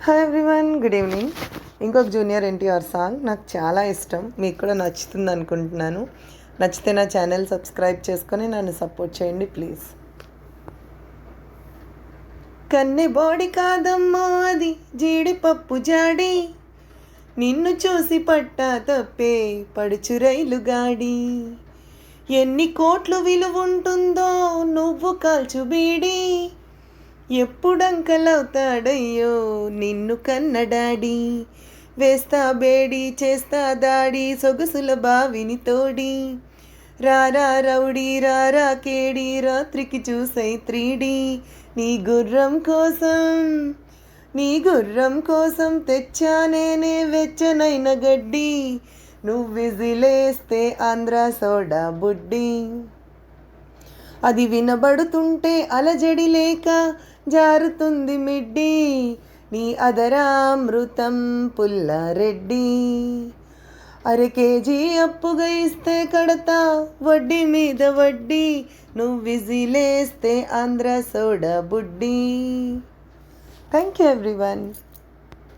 Hi everyone, good evening. ఇంకొక junior NTR song నాకు చాలా ఇష్టం, మీకు కూడా నచ్చుతుంది అనుకుంటున్నాను. నచ్చితే నా ఛానల్ సబ్స్క్రైబ్ చేసుకొని నన్ను సపోర్ట్ చేయండి ప్లీజ్. కన్నె బాడీ కాదమ్మా అది జీడిపప్పు జాడి, నిన్ను చూసి పట్టా తప్పే పడుచు రైలు గాడి. ఎన్ని కోట్లు విలువుంటుందో నువ్వు కాల్చు బీడి, ఎప్పుడంకలవుతాడయ్యో నిన్ను కన్న డాడీ. వేస్తా బేడి చేస్తా దాడి సొగసుల బావిని తోడి, రారా రౌడీ రారా కేడి రాత్రికి చూసై 3D. నీ గుర్రం కోసం తెచ్చానేనే వెచ్చనైన గడ్డి, నువ్వు విజిలేస్తే ఆంధ్ర సోడా బుడ్డి. అది వినబడుతుంటే అలజడి లేక జారుతుంది మిడ్డి, నీ అదరామృతం పుల్లారెడ్డి. కేజీ అప్పుగా ఇస్తే కడతా వడ్డీ మీద వడ్డీ, నువ్వు విజిలేస్తే ఆంధ్ర సోడా బుడ్డి. Thank you everyone.